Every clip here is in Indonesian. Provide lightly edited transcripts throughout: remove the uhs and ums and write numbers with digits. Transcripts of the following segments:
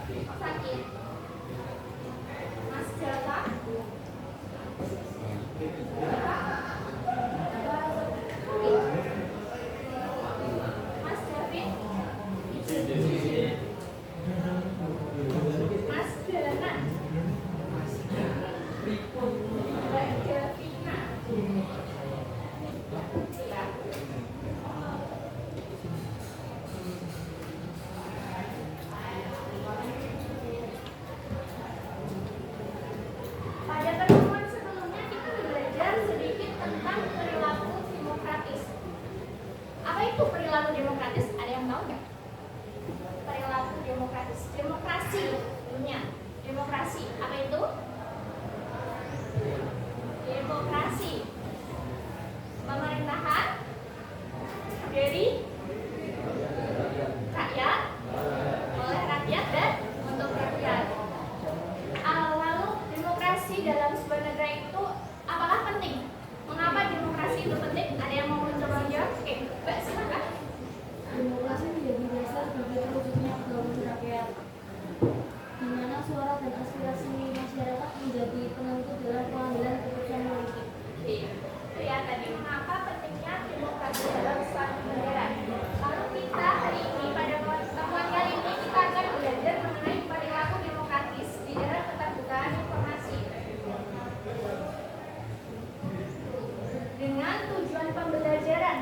Sakit. Mas Jaka. Mas David. Mas Dana. Mbak Davina. Ya. Pada pertemuan sebelumnya kita belajar sedikit tentang perilaku demokratis. Apa itu perilaku demokratis? Ada yang tahu nggak? Perilaku demokratis, demokrasi dulunya. Demokrasi, apa itu? Demokrasi, pemerintahan dari rakyat, oleh rakyat dan untuk rakyat. Lalu demokrasi dalam sebuah negara itu apakah penting? Mengapa demokrasi itu penting? Ada yang mau mencoba menjawab? Oke, Mbak silakan. Demokrasi menjadi dasar bagi terwujudnya kedaulatan rakyat, di mana suara dan aspirasi masyarakat menjadi penentu dalam pengambilan keputusan politik. Oke, lihat tadi mengapa pentingnya demokrasi dalam suatu negara. Lalu kita hari ini pada pertemuan kali ini kita akan belajar mengenai perilaku demokratis di dalam keterbukaan informasi. Dengan tujuan pembelajaran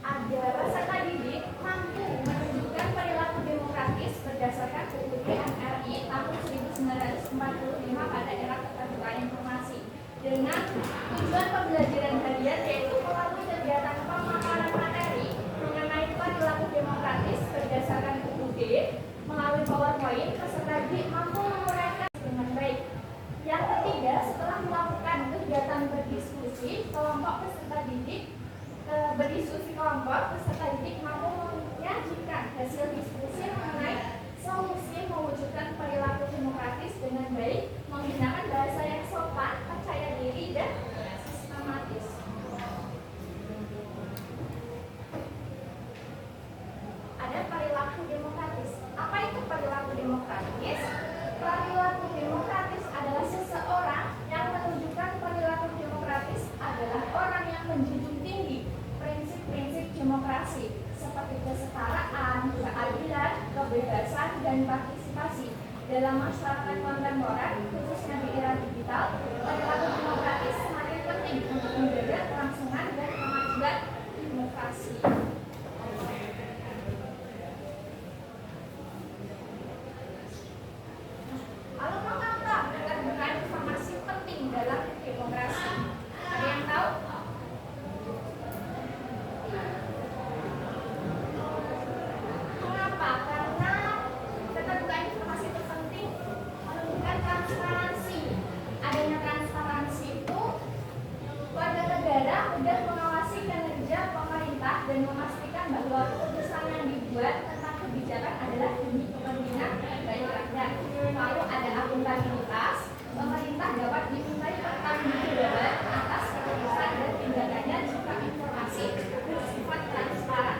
agar peserta didik mampu menunjukkan perilaku demokratis berdasarkan UUD RI tahun 1945 pada era keterbukaan informasi. Dengan tujuan pembelajaran harian yaitu melalui kegiatan pemaparan materi mengenai perilaku demokratis berdasarkan UUD melalui PowerPoint, peserta didik mampu menguraikan dengan baik. Yang ketiga, setelah melakukan kegiatan berdiskusi kelompok peserta didik mampu menyajikan hasil diskusi mengenai solusi mewujudkan perilaku demokratis dengan baik menggunakan bahasa yang sopan, percaya diri dan sistematis. Ada perilaku demokratis. Apa itu perilaku demokratis? Perilaku demokratis adalah seseorang yang menunjukkan perilaku demokratis adalah orang yang menjunjung tinggi prinsip-prinsip demokrasi seperti kesetaraan, keadilan, kebebasan, dan partisipasi. Dalam masyarakat kontemporer, khususnya di era digital, perilaku demokratis semakin penting untuk menjaga kelangsungan dan kemajuan demokrasi. Lalu mengapa keterbukaan informasi penting dalam demokrasi? Ada yang tahu? Mengapa? Karena keterbukaan informasi itu penting menunjukkan transparansi. Adanya transparansi itu warga negara mudah mengawasi kinerja pemerintah dan memastikan bahwa keputusan yang dibuat tentang kebijakan adalah demi kepentingan baik rakyat. Lalu ada akuntabilitas, pemerintah dapat dimintai pertanggungjawaban atas keputusan dan tindakannya jika informasi bersifat transparan.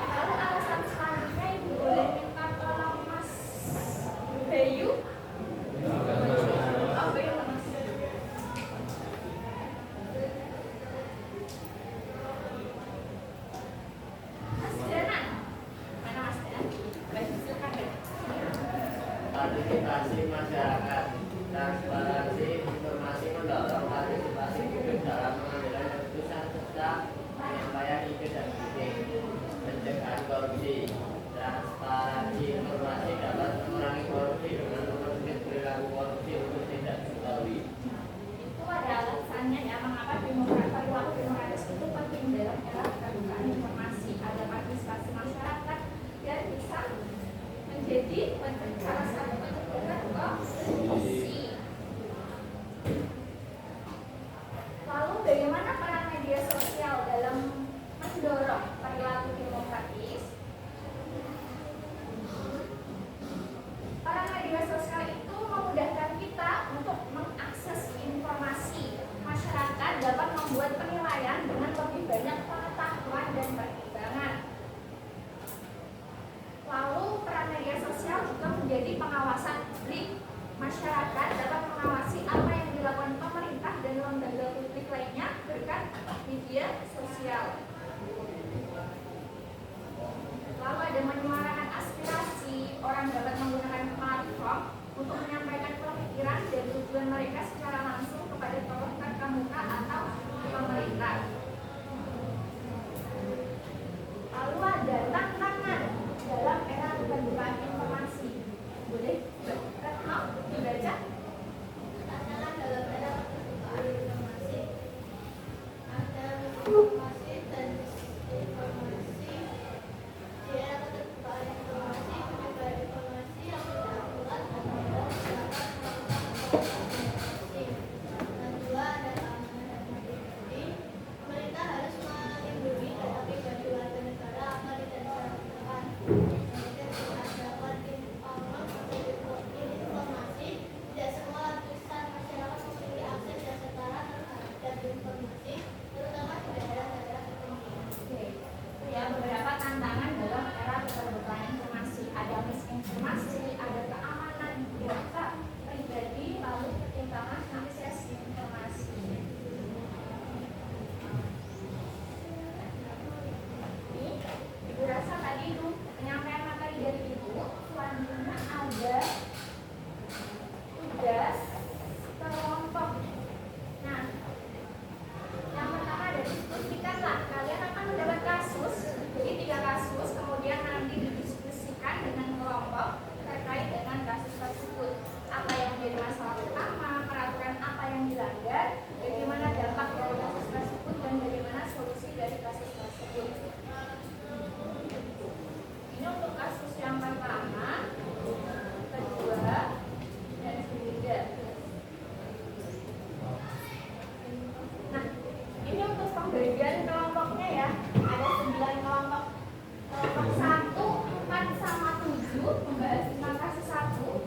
Lalu alasan selanjutnya Ibu boleh minta tolong Mas Bayu. Oh, Bayu Mas. Mas Dana. Mana Mas Dana? Baik, silakan ya. Partisipasi masyarakat, transparansi informasi mendorong partisipasi publik dalam pengambilan keputusan serta penyampaian ide dan kritik, pencegahan korupsi. Transparansi informasi dapat mengurangi korupsi dengan mempersulit perilaku korupsi untuk tidak diketahui. Itu ada alasannya ya mengapa perilaku demokratis itu penting dalam era keterbukaan informasi agar partisipasi masyarakat dan bisa menjadi salah satu pencegahan korupsi. Lalu bagaimana peran media sosial dalam mendorong perilaku demokratis? informasi, ada keamanan data pribadi, lalu ketimpangan akses informasi. Ini Ibu rasa tadi itu penyampaian materi dari Ibu. Selanjutnya ada tugas kelompok. Nah, yang pertama ada diskusikanlah. Kalian akan mendapat kasus, jadi 3 kasus, kemudian nanti didiskusikan dengan kelompok terkait dengan kasus tersebut. Apa yang menjadi masalah utama, peraturan apa yang dilanggar, bagaimana dampak dari kasus tersebut, dan bagaimana solusi dari kasus tersebut. Ini untuk kasus yang pertama, kedua, dan ketiga. Nah, ini untuk pembagian kelompoknya ya. Ada 9 kelompok. Kelompok 1, 4 sama 7 membahas tentang kasus 1.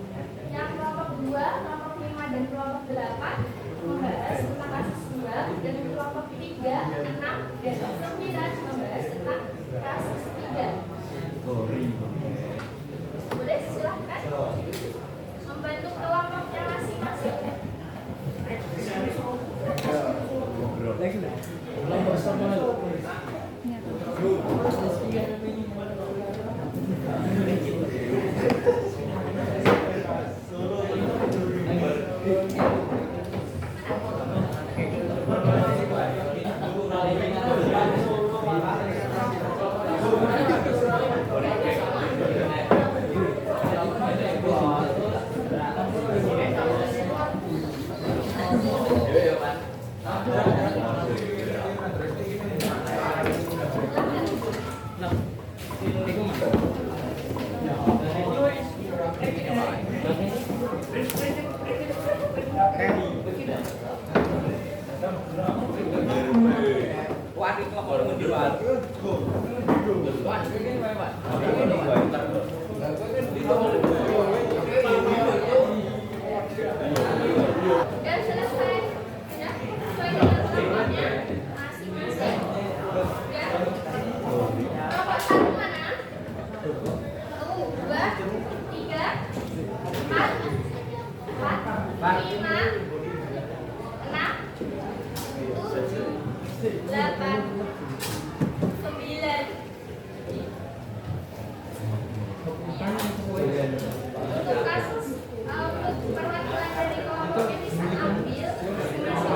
Yang kelompok 2, kelompok 5 dan kelompok 8 membahas tentang kasus 2. Dan kelompok 3, 6 dan 9 membahas tentang kasus 3. Boleh silahkan membentuk kelompoknya masing-masing. Dan selesai. Ya, sesuai dengan kelompoknya masing-masing. Ya. Kelompok 1 mana? 1, 2, 3, 4, 5, 6, 7, 8, 9. Untuk kasus untuk perwakilan dari kelompoknya bisa ambil masing-masing ya.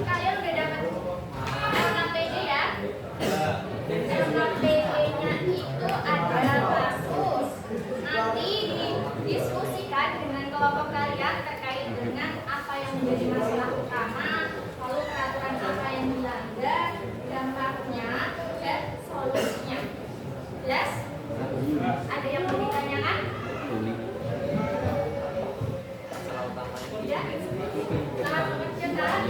Kalian udah dapat LKPD ya? LKPD-nya itu adalah kasus. Nanti didiskusikan dengan kelompok kalian terkait dengan apa yang menjadi masalah utama, lalu peraturan apa yang dilanggar, dampaknya, dan solusinya. Jelas? Ada yang mau ditanyakan? Ya? Salah pencernaan?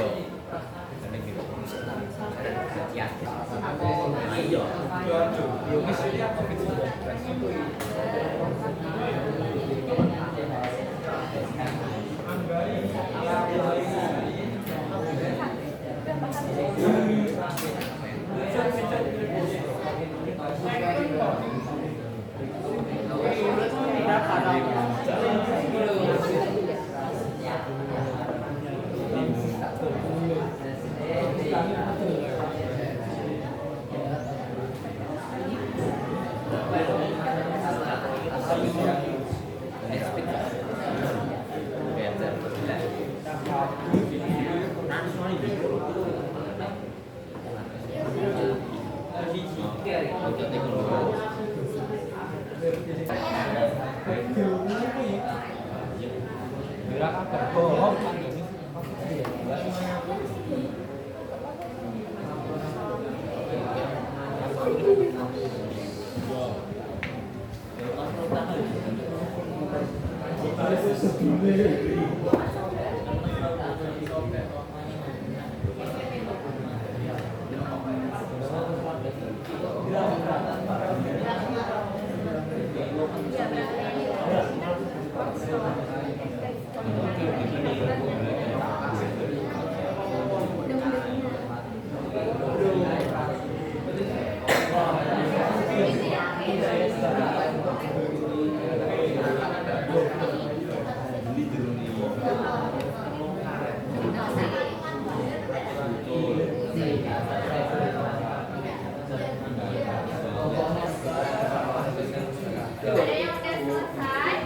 Ada yang udah selesai?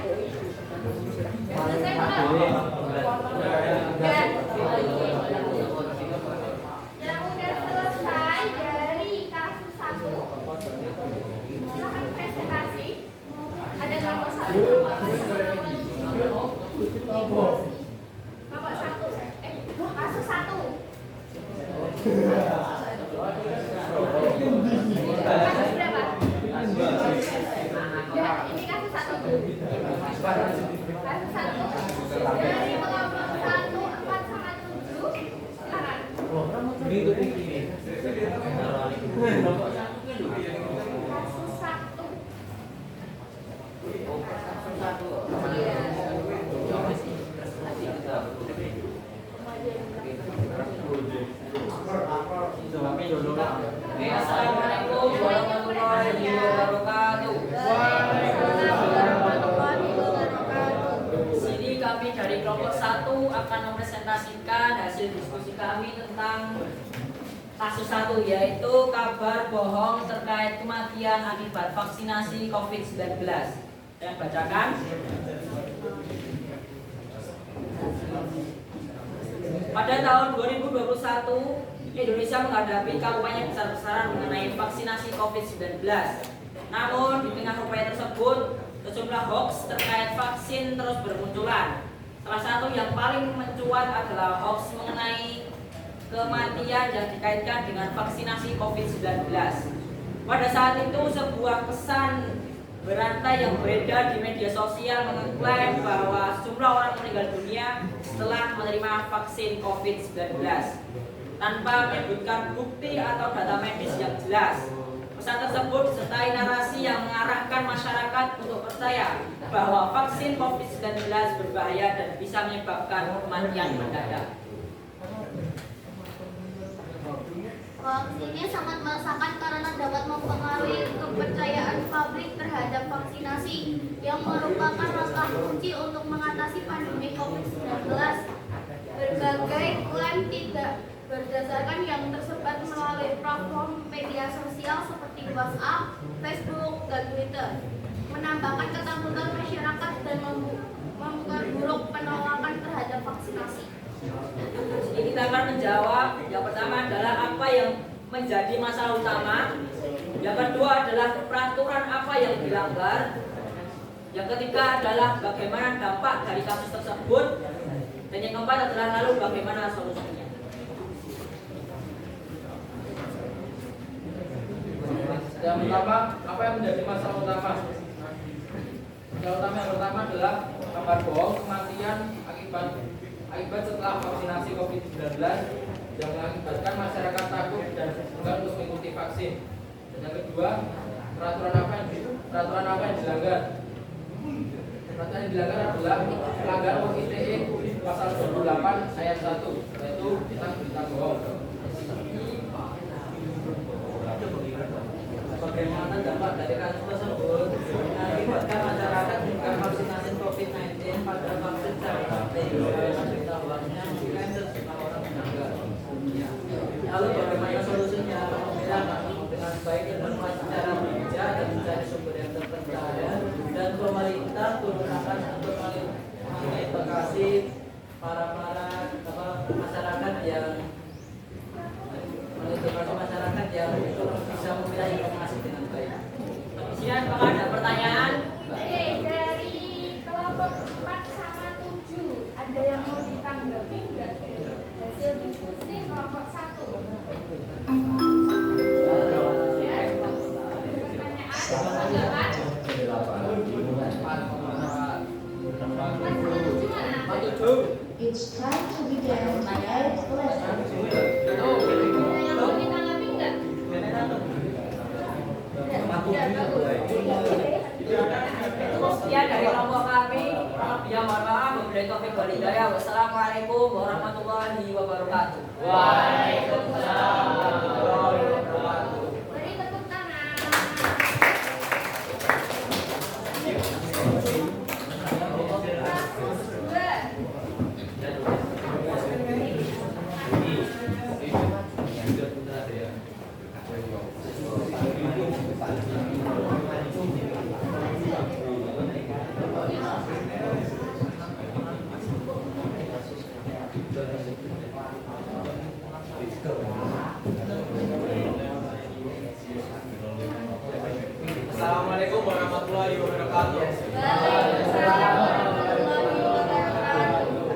Selesai belum? Dan yang udah selesai dari kasus 1 silakan presentasi. Ada nomor 1 nomor 1 kasus 1. Kasus berapa? Ya, ini kasus 1 dulu. Kasus 1 dari kelompok 1, 4 sama 7. Silakan. Kasus 1. Iya. Assalamualaikum warahmatullahi wabarakatuh. Di sini kami dari kelompok 1 akan mempresentasikan hasil diskusi kami tentang kasus 1, yaitu kabar bohong terkait kematian akibat vaksinasi COVID-19. Saya bacakan. Pada tahun 2021, Indonesia menghadapi kampanye besar-besaran mengenai vaksinasi COVID-19. Namun, di tengah upaya tersebut, sejumlah hoax terkait vaksin terus bermunculan. Salah satu yang paling mencuat adalah hoax mengenai kematian yang dikaitkan dengan vaksinasi COVID-19. Pada saat itu, sebuah pesan berantai yang beredar di media sosial mengklaim bahwa sejumlah orang meninggal dunia setelah menerima vaksin COVID-19 tanpa menyebutkan bukti atau data medis yang jelas. Pesan tersebut disertai narasi yang mengarahkan masyarakat untuk percaya bahwa vaksin COVID-19 berbahaya dan bisa menyebabkan kematian mendadak. Hoax ini sangat meresahkan karena dapat mempengaruhi kepercayaan publik terhadap vaksinasi yang merupakan langkah kunci untuk mengatasi pandemi COVID-19. Berbagai klaim tidak berdasarkan yang tersebar melalui platform media sosial seperti WhatsApp, Facebook, dan Twitter menambahkan ketakutan masyarakat dan memperburuk penolakan terhadap vaksinasi. Jadi kita akan menjawab. Yang pertama adalah apa yang menjadi masalah utama. Yang kedua adalah peraturan apa yang dilanggar. Yang ketiga adalah bagaimana dampak dari kasus tersebut. Dan yang keempat adalah lalu bagaimana solusinya. Yang pertama, apa yang menjadi masalah utama? Yang pertama adalah kabar bohong kematian akibat setelah vaksinasi COVID-19 yang mengakibatkan masyarakat takut dan enggan untuk mengikuti vaksin. Dan yang kedua, peraturan apa yang dilanggar? Peraturan yang dilanggar adalah pelanggaran UU ITE pasal 28 ayat 1, yaitu tentang berita bohong. Bagaimana dampak dari kasus tersebut mengakibatkan masyarakat bukan vaksinasi COVID-19 pada vaksin pengetahuannya sejumlah orang menanggar. Lalu bagaimana solusinya? Membedakan dengan baik informasi secara bijak dan mencari sumber yang terpercaya, dan pemerintah gunakan untuk mengedukasi para masyarakat yang bisa memilah informasi dengan baik. Siap, apakah ada pertanyaan? Oke, dari kelompok 4 sama 7 ada yang mau ditanggapi nggak? Hasil diskusi kelompok 1. Pertanyaan, tanggapan? 4 sama 7 mana? It's time to begin today's lesson. Ada yang mau ditanggapi nggak? Itu sekian dari kelompok kami. Yang mohon maaf, wabillahi taufiq wal hidayah. Wassalamualaikum warahmatullahi wabarakatuh. Waalaikumsalam warahmatullahi wabarakatuh. Beri tepuk tangan. Kasus 2. Assalamualaikum warahmatullahi wabarakatuh. Waalaikumsalam warahmatullahi wabarakatuh.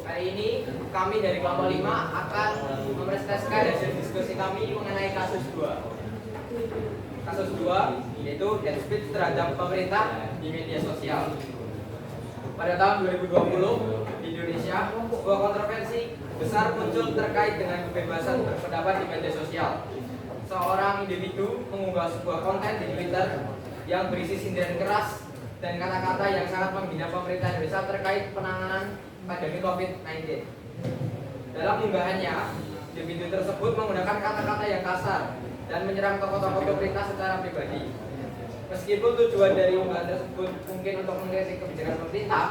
Hari ini kami dari kelompok 5 akan mempresentasikan hasil diskusi kami mengenai kasus 2. Kasus 2 yaitu hate speech terhadap pemerintah di media sosial. Pada tahun 2020 di Indonesia, sebuah kontroversi besar muncul terkait dengan kebebasan berpendapat di media sosial. Seorang individu mengunggah sebuah konten di Twitter yang berisi sindiran keras dan kata-kata yang sangat menghina pemerintah Indonesia terkait penanganan pandemi COVID-19. Dalam unggahannya, individu tersebut menggunakan kata-kata yang kasar dan menyerang tokoh-tokoh pemerintah secara pribadi. Meskipun tujuan dari unggahan tersebut mungkin untuk mengkritik kebijakan pemerintah,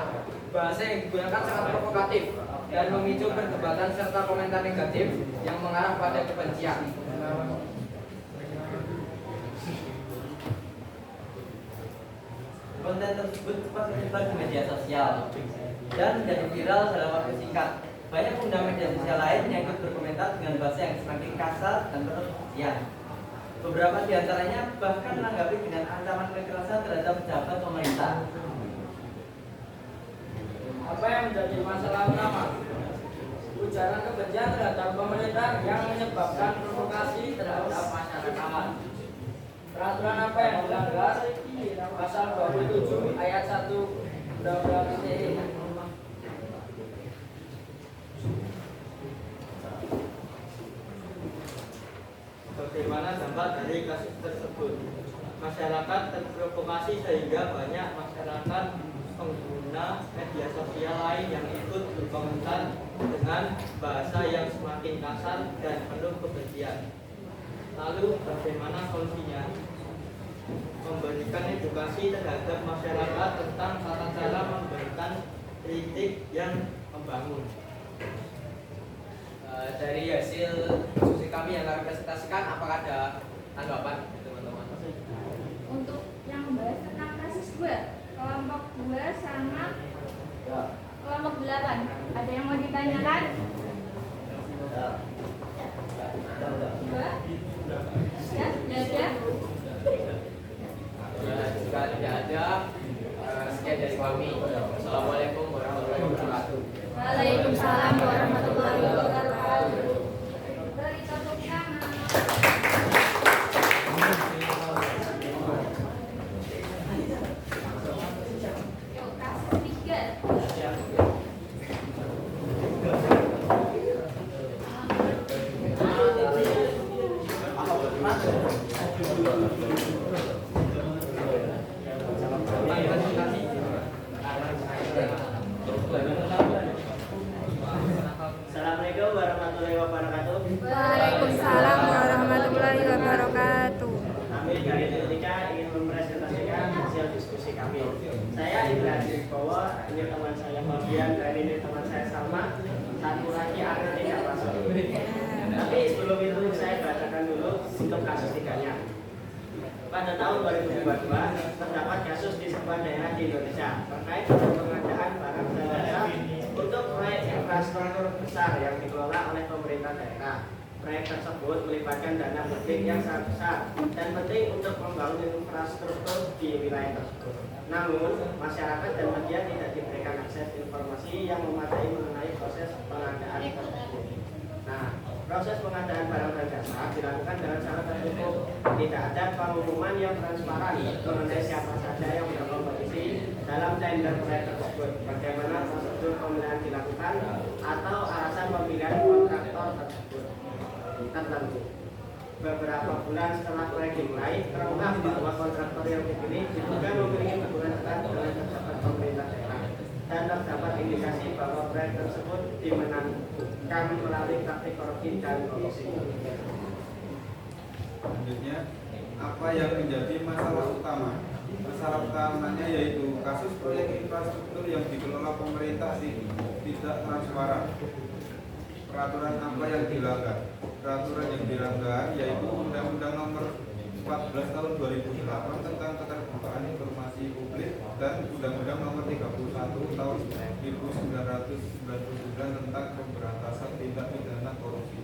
bahasa yang digunakan sangat provokatif dan memicu perdebatan serta komentar negatif yang mengarah pada kebencian. Konten tersebut cepat menyebar di media sosial dan menjadi viral dalam waktu singkat. Banyak pengguna media sosial lain yang ikut berkomentar dengan bahasa yang semakin kasar dan penuh kebencian. Beberapa di antaranya bahkan menanggapi dengan ancaman kekerasan terhadap pejabat pemerintah. Apa yang menjadi masalah utama? Ujaran kebencian terhadap pemerintah yang menyebabkan provokasi terhadap masyarakat. Peraturan apa yang dilanggar? Pasal 27 ayat 1 Undang-Undang ITE. Bagaimana dampak dari kasus tersebut? Masyarakat terprovokasi sehingga banyak masyarakat pengguna media sosial lain yang ikut berkomentar dengan bahasa yang semakin kasar dan penuh kebencian. Lalu bagaimana solusinya? Memberikan edukasi terhadap masyarakat tentang tata cara memberikan kritik yang membangun. Dari hasil diskusi kami yang kami presentasikan, apakah ada tanggapan teman-teman? Untuk yang membahas tentang kasus 2, kelompok 2 sama kelompok 8, ada yang mau ditanyakan? 2? Ya, tidak ada. Jika tidak ada, sekian dari kami. Assalamualaikum warahmatullahi wabarakatuh. Waalaikumsalam warahmatullahi wabarakatuh. Beri tepuk tangan. Yuk, kasus 3. Assalamualaikum warahmatullahi wabarakatuh. Waalaikumsalam warahmatullahi wabarakatuh. Kami dari Ketika ingin mempresentasikan hasil diskusi kami. Saya Ibrahim Bowo, ini teman saya Fabian, dan ini teman saya Salma. Satu lagi Arif tidak masuk. Tapi sebelum itu saya bacakan dulu untuk kasus 3-nya. Pada tahun 2022 terdapat kasus di sebuah daerah di Indonesia terkait dengan pengadaan barang dan jasa untuk proyek infrastruktur besar yang dikelola oleh pemerintah daerah. Proyek tersebut melibatkan dana publik yang sangat besar dan penting untuk membangun infrastruktur di wilayah tersebut. Namun, masyarakat dan media tidak diberikan akses informasi yang memadai mengenai proses pengadaan tersebut. Nah, proses pengadaan barang dan jasa dilakukan dengan cara tertutup. Tidak ada pengumuman yang transparan mengenai siapa saja yang berkompetisi dalam tender proyek tersebut. Bagaimana prosedur pemilihan dilakukan atau alasan pemilihan kontraktor tersebut tertentu. Beberapa bulan setelah proyek dimulai, terungkap bahwa kontraktor yang dipilih diduga memiliki hubungan erat dengan pejabat pemerintah daerah dan terdapat indikasi bahwa proyek tersebut dimenangkan melalui praktik korupsi dan kolusi. Selanjutnya, apa yang menjadi masalah utama? Masalah utamanya yaitu kasus proyek infrastruktur yang dikelola pemerintah tidak transparan. Peraturan apa yang dilanggar? Peraturan yang dilanggar yaitu Undang-Undang Nomor 14 Tahun 2008 tentang Keterbukaan Informasi Publik dan Undang-Undang Nomor 31 Tahun 1999 tentang Pemberantasan Tindak Pidana Korupsi.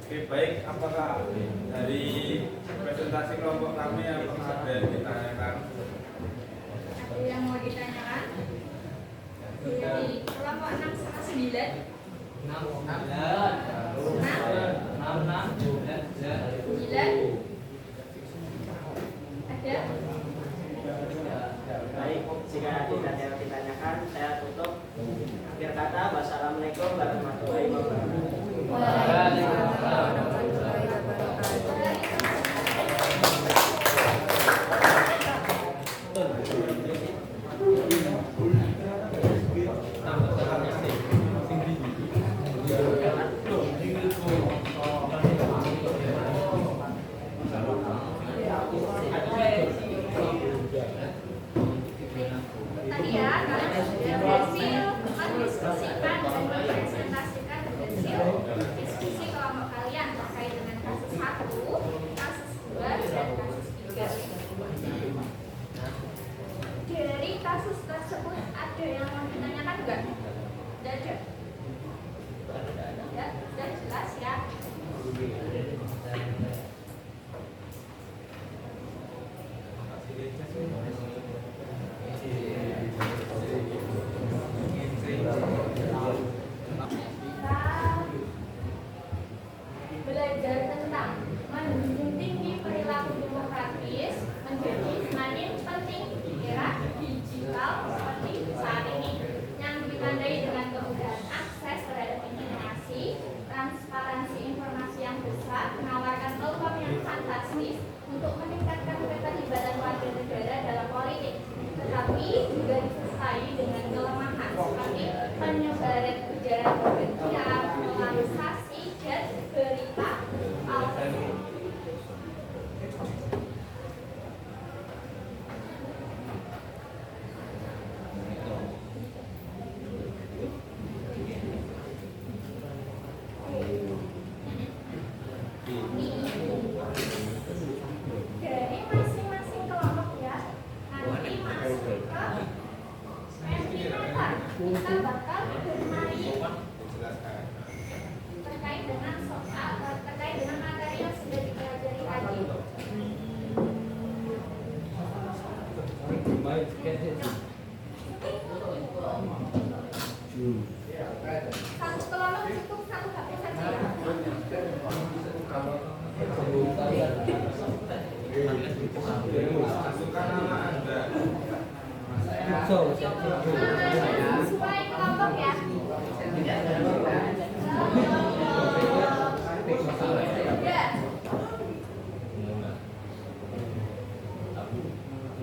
Oke, baik. Apakah dari presentasi kelompok kami yang ada yang ditanyakan? Ada yang mau ditanyakan? Dari kelompok 6 sama 9. 9. Ada? Baik, jika tidak ada yang ditanyakan, saya tutup. Akhir kata, wassalamualaikum warahmatullahi wabarakatuh. Waalaikumsalam warahmatullahi wabarakatuh. Tadi ya, kalian sudah berhasil mendiskusikan dan mempresentasikan hasil diskusi kelompok kalian terkait dengan kasus 1, kasus 2, dan kasus 3. Dari kasus tersebut ada yang mau ditanyakan enggak? Tidak ada. Ya, sudah jelas ya. Belajar tentang menjunjung tinggi perilaku demokratis menjadi semakin penting di era digital seperti saat ini, yang ditandai dengan kemudahan akses terhadap informasi, transparansi informasi yang besar, menawarkan peluang yang fantastis untuk meningkatkan keterlibatan warga negara dalam politik, tetapi juga disertai dengan kelemahan seperti penyebaran ujaran kebencian, polarisasi, dan berita palsu. Dari masing-masing kelompok ya, nanti masuk ke Mentimeter. Kita bakal bermain terkait dengan soal, terkait dengan materi yang sudah dipelajari tadi. Satu kelompok cukup satu HP saja ya. Masukkan nama Anda. Sesuai kelompok ya. Ya.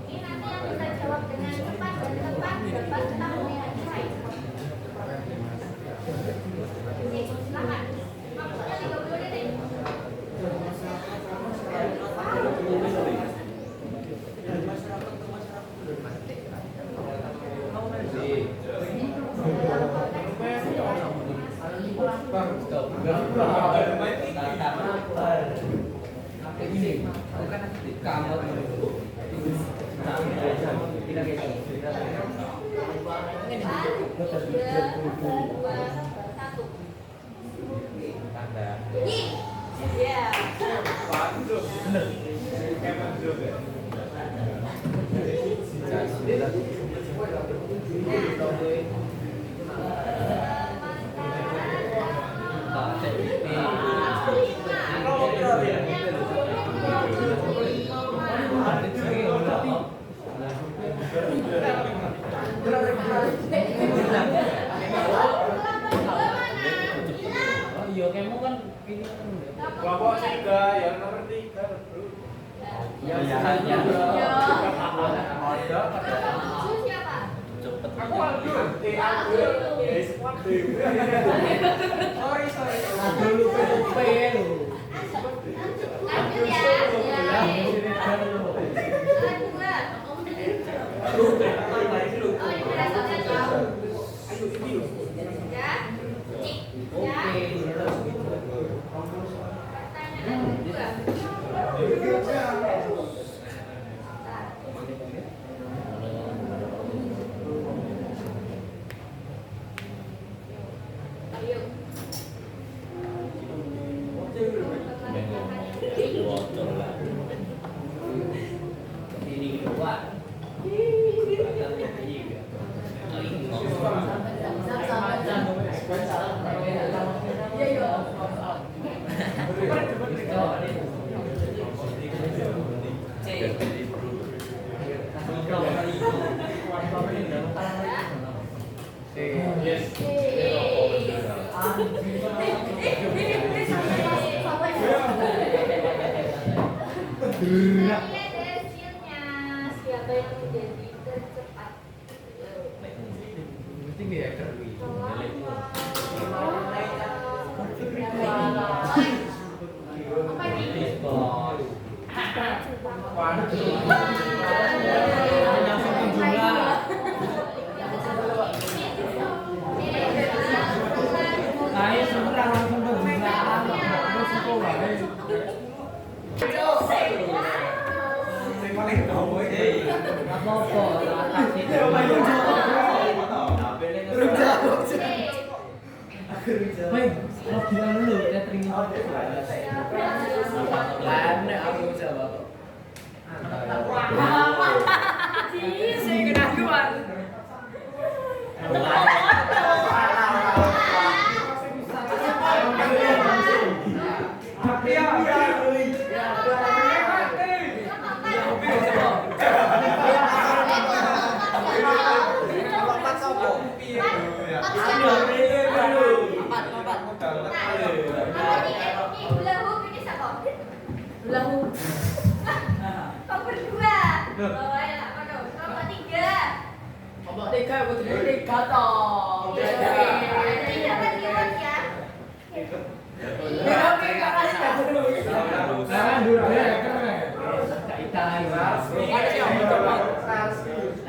Ini nanti yang bisa jawab dengan cepat dan tepat dapat tanggungan nilai. Oke, silakan. Waktunya 30 detik. Jadi, Ya. Iya, kamu kan ini Kelompok 3 yang nomor 3. ya hanya Siapa? Aku Aldo. Aku. Sorry. Aduh lu lupa lu. Lanjut ya. Siapa yang menjadi tercepat?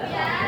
Ya.